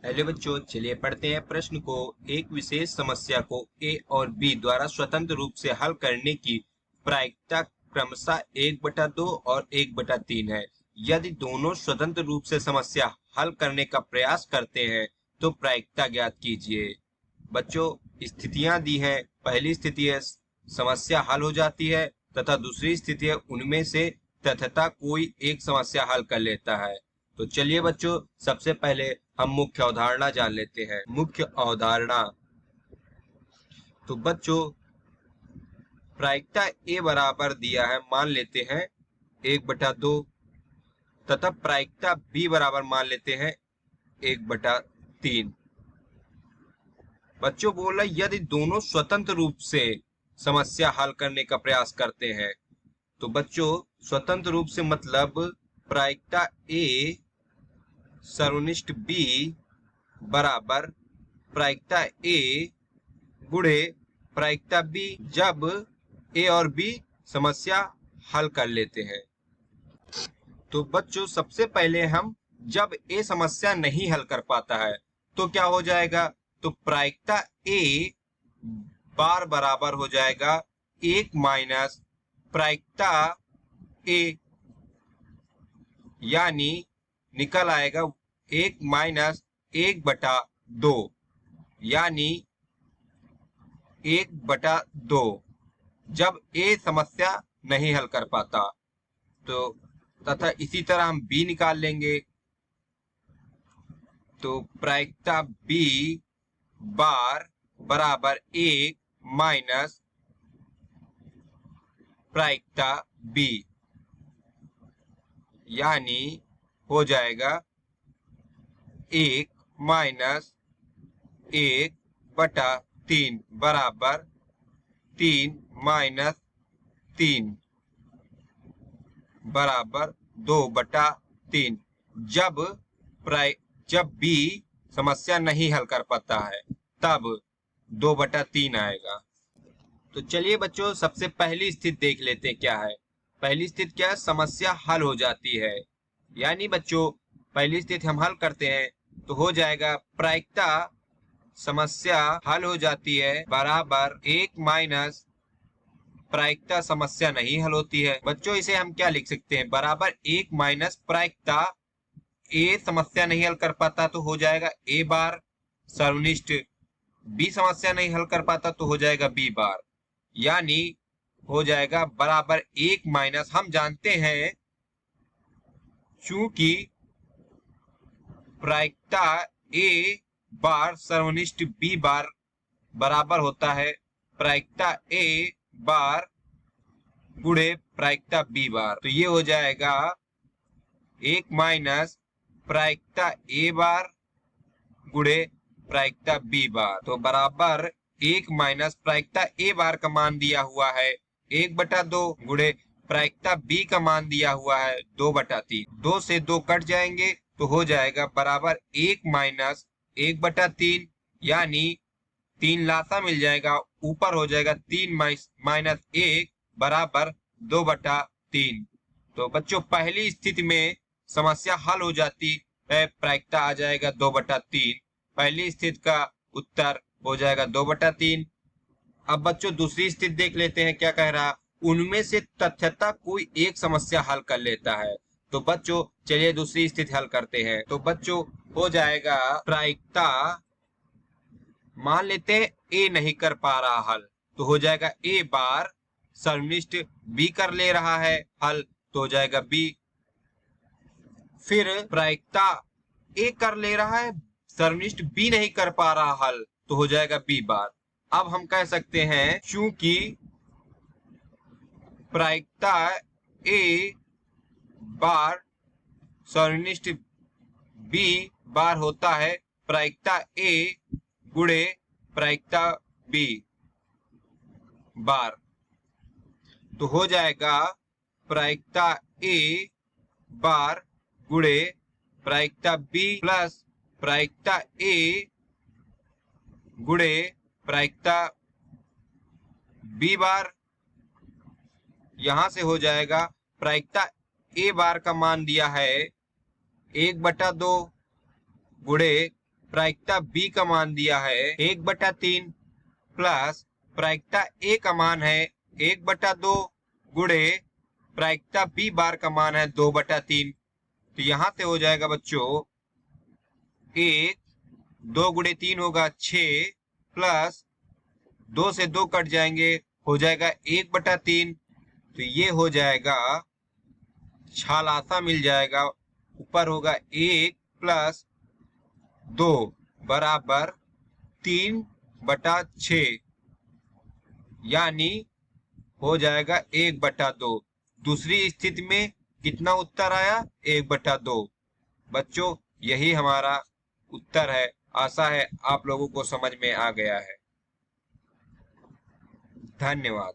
Hello बच्चों, चलिए पढ़ते हैं प्रश्न को। एक विशेष समस्या को ए और बी द्वारा स्वतंत्र रूप से हल करने की प्रायिकता क्रमशः 1/2 और 1/3 है। यदि दोनों स्वतंत्र रूप से समस्या हल करने का प्रयास करते हैं तो प्रायिकता ज्ञात कीजिए। बच्चों, स्थितियां दी हैं। पहली स्थिति है समस्या हल हो जाती है तथा दूसरी स्थिति है उनमें से तथता कोई एक समस्या हल कर लेता है। तो चलिए बच्चों, सबसे पहले हम मुख्य अवधारणा जान लेते हैं। मुख्य अवधारणा। तो बच्चों, प्रायिकता ए बराबर दिया है, मान लेते हैं 1/2 तथा प्रायिकता बी बराबर मान लेते हैं 1/3। बच्चों बोल रहे यदि दोनों स्वतंत्र रूप से समस्या हल करने का प्रयास करते हैं। तो बच्चों, स्वतंत्र रूप से मतलब प्रायिकता ए सर्वनिष्ठ बी बराबर प्रायिकता ए गुणे प्रायिकता बी, जब ए और बी समस्या हल कर लेते हैं। तो बच्चों, सबसे पहले हम जब ए समस्या नहीं हल कर पाता है तो क्या हो जाएगा। तो प्रायिकता ए बार बराबर हो जाएगा 1 माइनस प्रायिकता ए, यानी निकल आएगा 1 माइनस 1/2, यानी 1/2 जब ए समस्या नहीं हल कर पाता। तो तथा इसी तरह हम बी निकाल लेंगे। तो प्रायिकता बी बार बराबर 1 माइनस प्रायिकता बी, यानी हो जाएगा 1 माइनस 1/3 बराबर 3 माइनस 3 बराबर 2/3, जब बी समस्या नहीं हल कर पाता है तब 2/3 आएगा। तो चलिए बच्चों, सबसे पहली स्थिति देख लेते हैं क्या है। पहली स्थिति क्या है, समस्या हल हो जाती है। यानी बच्चों, पहली स्थिति हम हल करते हैं तो हो जाएगा प्रायिकता समस्या हल हो जाती है बराबर 1 माइनस प्रायिकता समस्या नहीं हल होती है। बच्चों, इसे हम क्या लिख सकते हैं, बराबर 1 माइनस प्रायिकता ए समस्या नहीं हल कर पाता तो हो जाएगा ए बार, सर्वनिष्ठ बी समस्या नहीं हल कर पाता तो हो जाएगा बी बार, यानी हो जाएगा बराबर 1 माइनस, हम जानते हैं चूंकि प्रायिकता ए बार सर्वनिष्ठ बी बार बराबर होता है प्रायिकता ए बार गुणे प्रायिकता बी बार। तो ये हो जाएगा 1 माइनस प्रायिकता ए बार गुणे प्रायिकता बी बार। तो बराबर 1 माइनस प्रायिकता ए बार का मान दिया हुआ है 1/2 गुणे प्रायिकता बी का मान दिया हुआ है 2/3। 2 से 2 कट जाएंगे तो हो जाएगा बराबर 1 माइनस 1/3, यानी 3 लासा मिल जाएगा, ऊपर हो जाएगा 3 माइनस 1 बराबर 2/3। तो बच्चों, पहली स्थिति में समस्या हल हो जाती है, प्रायिकता आ जाएगा 2/3। पहली स्थिति का उत्तर हो जाएगा 2/3। अब बच्चों, दूसरी स्थिति देख लेते हैं क्या कह रहा। उनमें से तथ्यता कोई एक समस्या हल कर लेता है। तो बच्चों, चलिए दूसरी स्थिति हल करते हैं। तो बच्चों, हो जाएगा प्रायिकता, मान लेते हैं ए नहीं कर पा रहा हल, तो हो जाएगा ए बार, सर्वनिष्ठ बी कर ले रहा है हल तो हो जाएगा बी। फिर प्रायिकता ए कर ले रहा है, सर्वनिष्ठ बी नहीं कर पा रहा हल तो हो जाएगा बी बार। अब हम कह सकते हैं चूंकि प्रायिकता ए बार सर्वनिष्ठ बी बार होता है प्रायिकता ए गुणे प्रायिकता बी बार, तो हो जाएगा प्रायिकता ए बार गुणे प्रायिकता बी प्लस प्रायिकता ए गुणे प्रायिकता बी बार। यहां से हो जाएगा प्रायिकता ए बार का मान दिया है 1/2 गुणे प्रायिकता बी का मान दिया है 1/3 प्लस प्रायिकता ए का मान है 1/2 गुणे प्रायिकता बी बार का मान है 2/3। तो यहां से हो जाएगा बच्चों 1, 2 गुणे 3 होगा 6 प्लस 2 से 2 कट जाएंगे, हो जाएगा 1/3। तो ये हो जाएगा छालासा मिल जाएगा, ऊपर होगा 1 प्लस 2 बराबर 3/6, यानी हो जाएगा 1/2। दूसरी स्थिति में कितना उत्तर आया? 1/2। बच्चों यही हमारा उत्तर है। आशा है आप लोगों को समझ में आ गया है। धन्यवाद।